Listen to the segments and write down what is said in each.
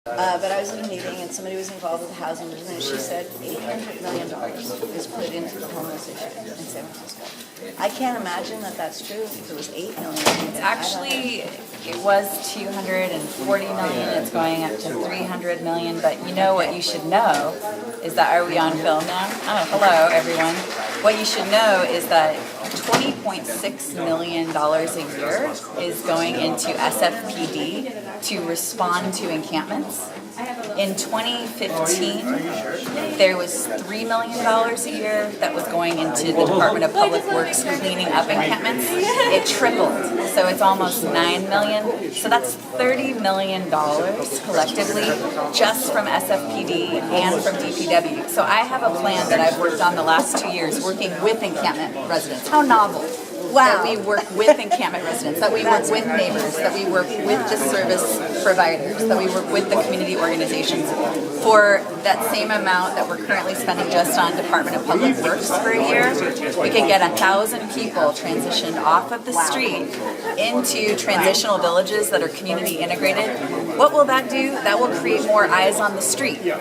But I was at a meeting and somebody was involved with the housing movement and she said $800 million is put into the homeless issue in San Francisco. I can't imagine that that's true if it was $8 million. Actually, it was $240 million. It's going up to $300 million. But you know what you should know is that, are we on film now? Oh, hello everyone. What you should know is that $20.6 million a year is going into SFPD to respond to encampments. In 2015, there was $3 million a year that was going into the Department of Public Works cleaning up encampments. It tripled, so it's almost $9 million. So that's $30 million collectively just from SFPD and from DPW. So I have a plan that I've worked on the last 2 years working with encampment residents. How novel. Wow. That we work with encampment residents, that we work with neighbors, that we work with the service providers, that we work with the community organizations for that same amount that we're currently spending just on Department of Public Works for a year. We could get 1,000 people transitioned off of the street into transitional villages that are community integrated. What will that do? That will create more eyes on the street. We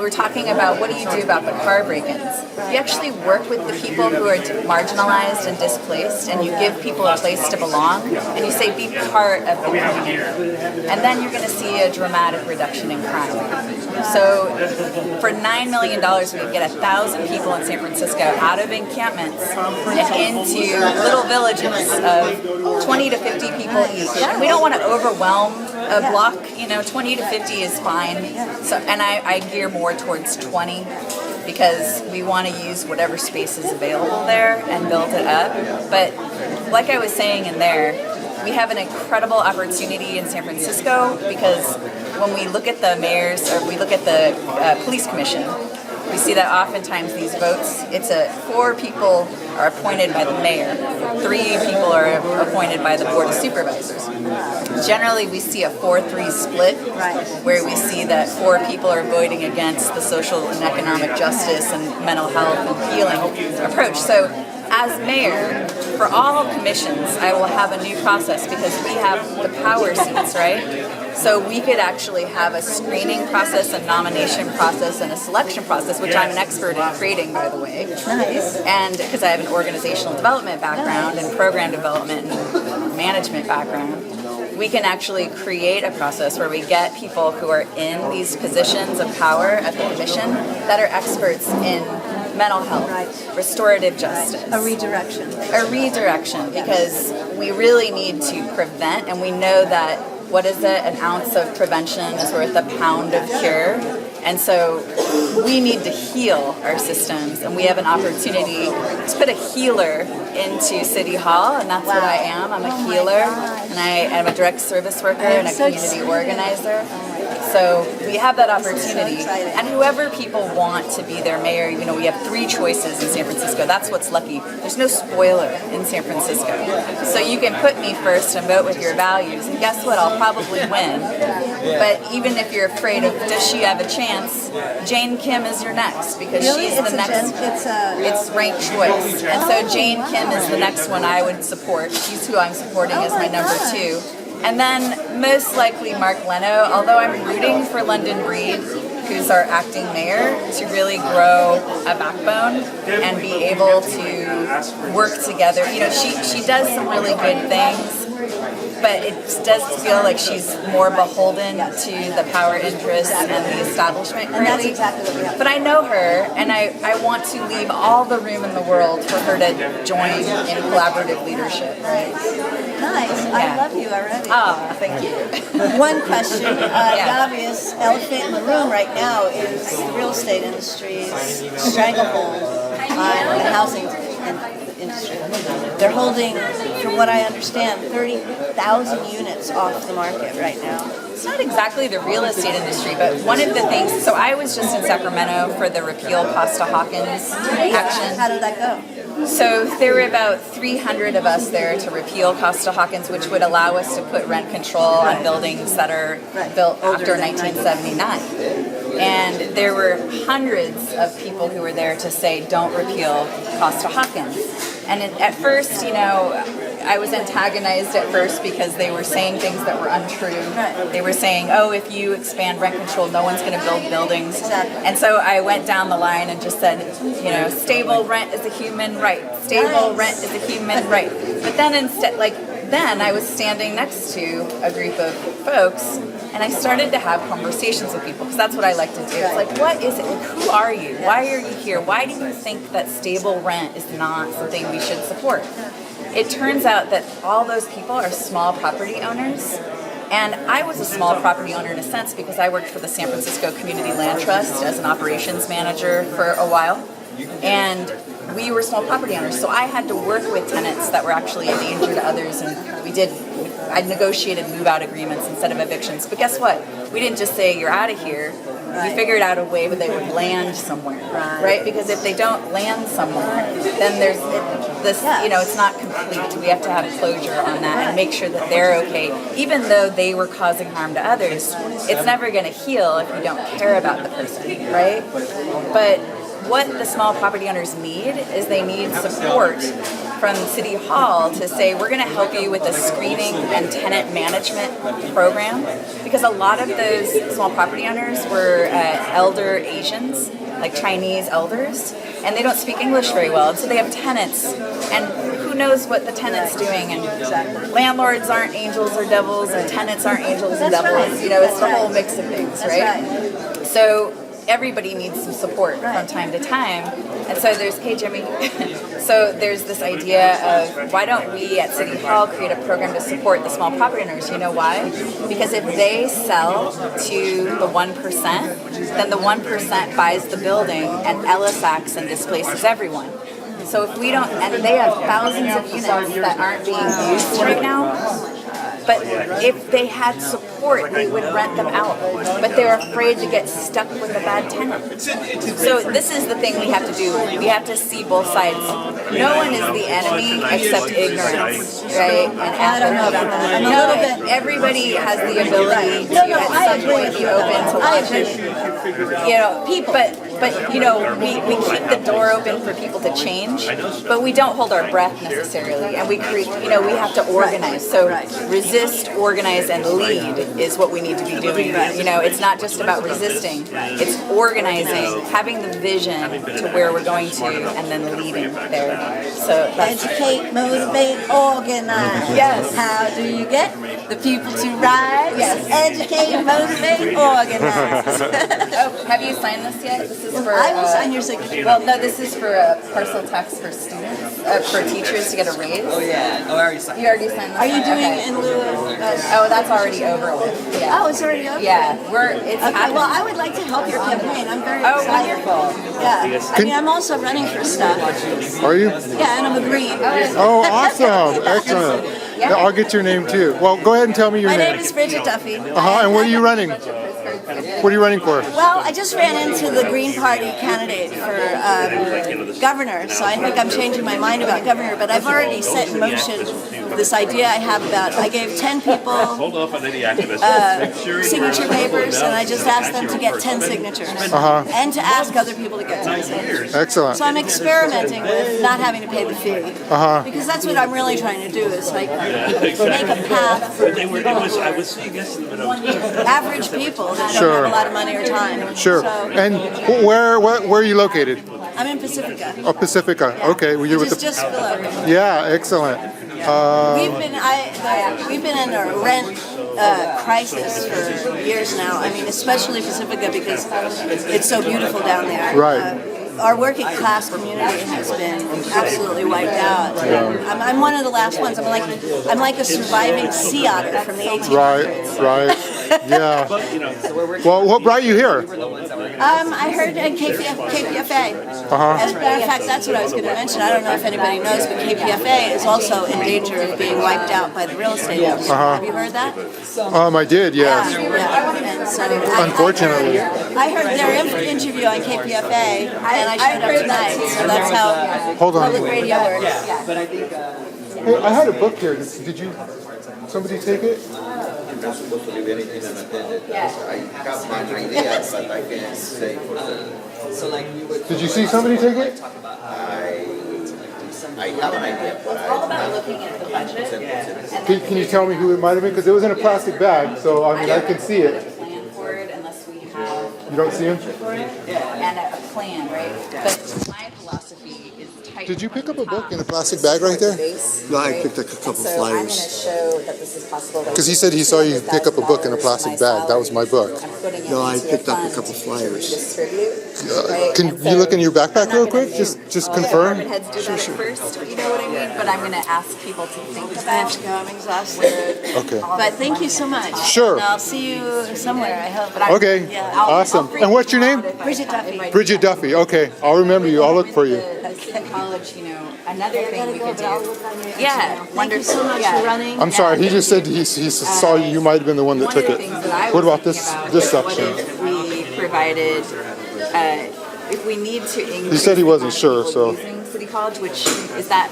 were talking about what do you do about the car break-ins. You actually work with the people who are marginalized and displaced, and you give people a place to belong, and you say be part of the community. And then you're going to see a dramatic reduction in crime. So for $9 million, we could get 1,000 people in San Francisco out of encampments and into little villages of 20 to 50 people each. And we don't want to overwhelm a block, 20 to 50 is fine. So, and I gear more towards 20 because we want to use whatever space is available there and build it up. But like I was saying in there, we have an incredible opportunity in San Francisco because when we look at the mayors or we look at the police commission, we see that oftentimes these votes, 4 people are appointed by the mayor, 3 people are appointed by the board of supervisors. Generally, we see a 4-3 split, where we see that 4 people are voting against the social and economic justice and mental health and healing approach. So, as mayor, for all commissions, I will have a new process because we have the power seats, right? So we could actually have a screening process, a nomination process, and a selection process, which I'm an expert in creating, by the way. Nice. And because I have an organizational development background and program development and management background, we can actually create a process where we get people who are in these positions of power at the commission that are experts in mental health, restorative justice. A redirection. A redirection, because we really need to prevent, and we know that an ounce of prevention is worth a pound of cure. And so we need to heal our systems, and we have an opportunity to put a healer into City Hall, and that's what I am. I'm a healer, and I am a direct service worker and a community organizer. So we have that opportunity, and whoever people want to be their mayor, we have 3 choices in San Francisco. That's what's lucky. There's no spoiler in San Francisco. So you can put me first and vote with your values, and guess what? I'll probably win. But even if you're afraid of, does she have a chance? Jane Kim is your next, because she's the next. It's ranked choice. And so Jane Kim is the next one I would support. She's who I'm supporting as my number 2. And then most likely Mark Leno, although I'm rooting for London Breed, who's our acting mayor, to really grow a backbone and be able to work together. She does some really good things, but it does feel like she's more beholden to the power interests and the establishment currently. And that's exactly what we have. But I know her, and I want to leave all the room in the world for her to join in collaborative leadership. Right? Nice. Yeah. I love you already. Oh, thank you. One question. The obvious elephant in the room right now is the real estate industry's stranglehold on the housing industry. They're holding, from what I understand, 30,000 units off the market right now. It's not exactly the real estate industry, but one of the things, so I was just in Sacramento for the Repeal Costa-Hawkins action. How did that go? So there were about 300 of us there to repeal Costa-Hawkins, which would allow us to put rent control on buildings that are built after 1979. And there were hundreds of people who were there to say, don't repeal Costa-Hawkins. And at first, I was antagonized at first because they were saying things that were untrue. Right. They were saying, oh, if you expand rent control, no one's going to build buildings. Exactly. And so I went down the line and just said, you know, stable rent is a human right. Stable rent is a human right. But then instead, then I was standing next to a group of folks, and I started to have conversations with people, because that's what I like to do. It's like, what is it? Like, who are you? Why are you here? Why do you think that stable rent is not something we should support? It turns out that all those people are small property owners. And I was a small property owner in a sense because I worked for the San Francisco Community Land Trust as an operations manager for a while. And we were small property owners, so I had to work with tenants that were actually a danger to others, and I negotiated move-out agreements instead of evictions. But guess what? We didn't just say, you're out of here. We figured out a way where they would land somewhere, right? Because if they don't land somewhere, then there's this, you know, it's not complete. We have to have closure on that and make sure that they're okay. Even though they were causing harm to others, it's never going to heal if you don't care about the person, right? But what the small property owners need is they need support from City Hall to say, we're going to help you with a screening and tenant management program, because a lot of those small property owners were elder Asians, like Chinese elders, and they don't speak English very well, and so they have tenants, and who knows what the tenant's doing, and landlords aren't angels or devils, and tenants aren't angels and devils, you know, it's the whole mix of things, right? So everybody needs some support from time to time. And so there's, hey Jimmy, so there's this idea of, why don't we at City Hall create a program to support the small property owners? You know why? Because if they sell to the 1%, then the 1% buys the building and Ellis acts and displaces everyone. So if we don't, and they have thousands of units that aren't being used right now, but if they had support, they would rent them out. But they're afraid to get stuck with a bad tenant. So this is the thing we have to do. We have to see both sides. No one is the enemy except ignorance, right? And I don't know about that. I'm a little bit. Everybody has the ability to at some point be open to logic. You know, people, but you know, we keep the door open for people to change, but we don't hold our breath necessarily, and we create. You know, we have to organize. So resist, organize, and lead is what we need to be doing. You know, it's not just about resisting; it's organizing, having the vision to where we're going to, and then leading there. So that's Educate, motivate, organize. Yes. How do you get the people to rise? Yes. Educate, motivate, organize. Oh, have you signed this yet? This is for. I will sign your signature. Well, no, this is for a parcel tax for students, for teachers to get a raise. Oh yeah. Oh, I already signed. You already signed this. Are you one? doing Okay. in lieu of? Oh, that's already over with. Yeah. Oh, it's already over. Yeah, it's Okay, happening. well, I would like to help your campaign. I'm very Oh, excited. wonderful. Yeah. I mean, I'm also running for stuff. Are you? Yeah, and I'm a green. Oh, awesome. Excellent. Yeah, I'll get your name too. Well, go ahead and tell me your My name. name is Bridget Duffy. And what are you running? What are you running for? Well, I just ran into the Green Party candidate for governor, so I think I'm changing my mind about governor, but I've already set in motion this idea I have about, I gave 10 people signature papers, and I just asked them to get 10 signatures, and to ask other people to get 10 signatures. Excellent. So I'm experimenting with not having to pay the fee, because that's what I'm really trying to do, is like make a path for average people that don't have a lot of money or time. Sure. So, And where are you located? I'm in Pacifica, Oh, Pacifica. Okay. Well, you're which with is just below. Yeah, excellent. We've been in a rent crisis for years now. I mean, especially Pacifica, because it's so beautiful down there. Right. Our working class community has been absolutely wiped out. I'm one of the last ones. I'm like a surviving sea otter from the 1800s. Right. Yeah. Well, what brought you here? I heard at KPFA. As a matter of fact, that's what I was going to mention. I don't know if anybody knows, but KPFA is also in danger of being wiped out by the real estate industry. Have you heard that? I did. Yes. And so Unfortunately. I heard their interview on KPFA, and I showed up tonight. So that's how Hold on. public radio works. Hey, I had a book here. Did you? Somebody take it? I'm not supposed to leave anything unattended. I have my ideas, but I can't say for certain. So like you would. Did you see somebody take it? I I have an idea, but All about looking at the budget. Can you tell me who it might have been? Because it was in a plastic bag, so I mean I can see it. Plan for it unless we have You don't see him? and a plan, right? But my philosophy is tight. Did you pick up a book in a plastic bag right there? No, I picked up a couple So I'm going to flyers. show that this is possible. Because he said he saw you pick up a book in a plastic bag. That was my book. No, I picked up a couple flyers. Can you look in your backpack real quick? Just confirm. Department heads do that at first, you know what I mean? But I'm going to ask people to think I have to go. I'm exhausted. Okay. But thank you so much. Sure. And I'll see you somewhere, I hope. Okay. Yeah. Awesome. And what's your name? Bridget Duffy. Bridget Duffy. Okay. I'll remember you. I'll look for you. At college, you know, another thing we could do. Yeah, Thank you so much for running. I'm sorry. He just said he saw you. You might have been the one that One took of the it. things that I What was about thinking this about is section? what if we provided, if we need to increase. He said he wasn't the sure, people so. using City College, which is that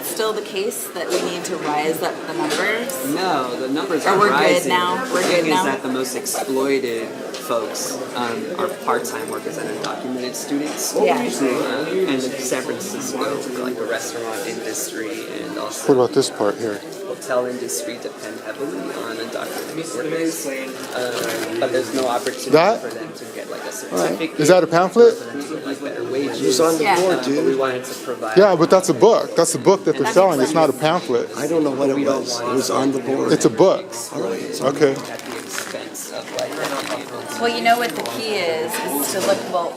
still the case that we need to rise up the numbers? No, the numbers Or are we're good rising. now? We're The good thing now? is that the most exploited folks are part-time workers and undocumented students. Yeah. And San Francisco, like the restaurant industry and What also about this part here? hotel industry depend heavily on undocumented workers. But there's no opportunity That? for them to get like a certificate. Is that a pamphlet? For them to get like better wages. Who's on the Yeah. board, But we dude? wanted to provide. Yeah, but that's a book. That's a book that they're selling. It's not a pamphlet. I don't know what it was. It was on the board. It's a book. All right, it's on Okay. At the expense of like being able to. Well, you know what the key is to look, well,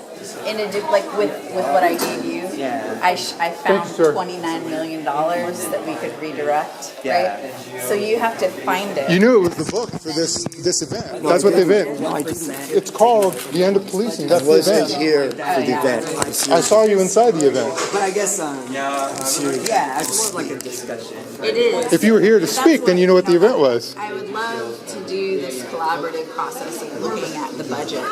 like with what I gave you, Yeah. I found Thanks, sir. $29 million that we could redirect, Yeah. right? So you have to find it. You knew it was the book for this event. That's what the event. No, I didn't. It's called The End of Policing. That's I the wasn't event. here for the event. I saw you inside the event. But I guess, Serious. yeah, it's more like a discussion. It is. If you were here to speak, then you know what the event was. I would love to do this collaborative process of looking at the budget.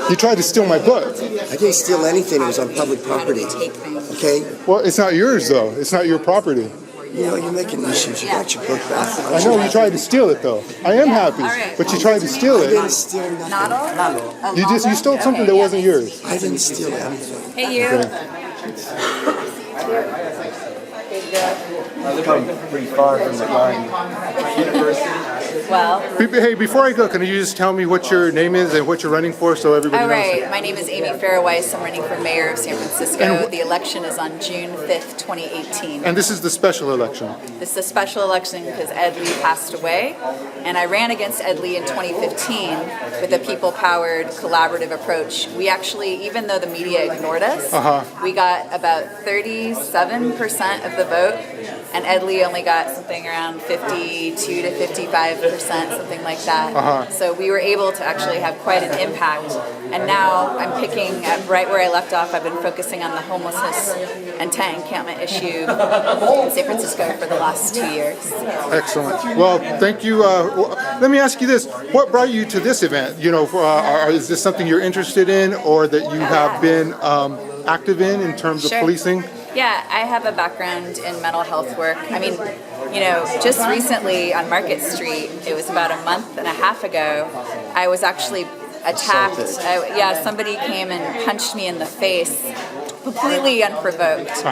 You tried to steal my book. I didn't steal anything. It was on public How do property. we take things? Okay? Well, it's not yours though. It's not your property. You know, you're making issues. You got your book back. I know you tried to steal it though. I am happy, Alright. but you tried to steal I it. didn't steal nothing. Not all? You stole something that wasn't yours. I didn't steal anything. Hey, you. Come pretty far from the garden. Well, Hey, before I go, can you just tell me what your name is and what you're running for, so everybody all knows? right. My name is Amy Farah Weiss. I'm running for mayor of San Francisco. The election is on June 5th, 2018. And this is the special election. This is a special election because Ed Lee passed away, and I ran against Ed Lee in 2015 with a people-powered collaborative approach. We actually, even though the media ignored us, we got about 37% of the vote, and Ed Lee only got something around 52 to 55%, something like that. So we were able to actually have quite an impact. And now I'm picking up right where I left off. I've been focusing on the homelessness and tent encampment issue in San Francisco for the last 2 years. Excellent. Well, thank you. Let me ask you this: what brought you to this event? You know, is this something you're interested in, or that you have been active in terms of Sure. policing? Yeah, I have a background in mental health work. I mean, you know, just recently on Market Street, it was about a month and a half ago, I was actually attacked. Somebody came and punched me in the face, completely unprovoked.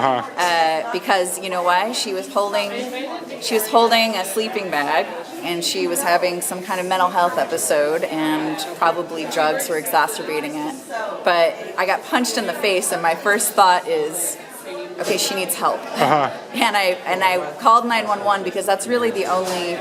Because you know why? She was holding a sleeping bag, and she was having some kind of mental health episode, and probably drugs were exacerbating it. But I got punched in the face, and my first thought is, okay, she needs help. And I called 911 because that's really the only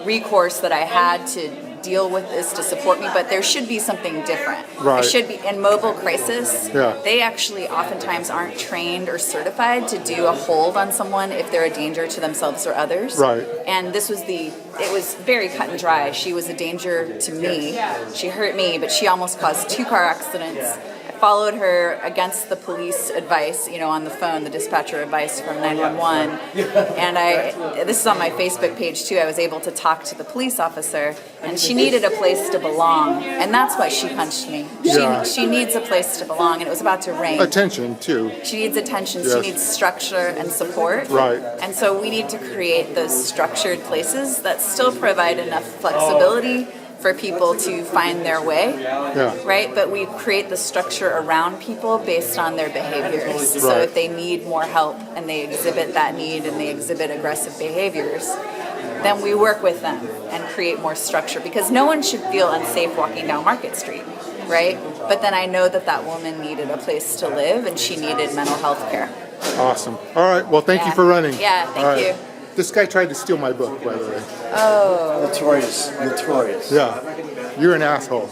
recourse that I had to deal with this to support me, but there should be something different. Right. It should be in mobile crisis. Yeah. They actually oftentimes aren't trained or certified to do a hold on someone if they're a danger to themselves or others. Right. And it was very cut and dry. She was a danger to me. She hurt me, but she almost caused 2 car accidents. I followed her against the police advice, you know, on the phone, the dispatcher advice from 911. And this is on my Facebook page too. I was able to talk to the police officer, and she needed a place to belong, and that's why she punched me. Yeah. She needs a place to belong, and it was about to rain. Attention too. She needs attention. Yes. She needs structure and support. Right. And so we need to create those structured places that still provide enough flexibility for people to find their way, Yeah. right? But we create the structure around people based on their behaviors. So Right. if they need more help and they exhibit that need and they exhibit aggressive behaviors, then we work with them and create more structure, because no one should feel unsafe walking down Market Street, right? But then I know that that woman needed a place to live and she needed mental health care. Awesome. All right. Well, thank you Yeah. for running. Yeah, thank All right. you. This guy tried to steal my book, by the way. Notorious. Yeah. You're an asshole.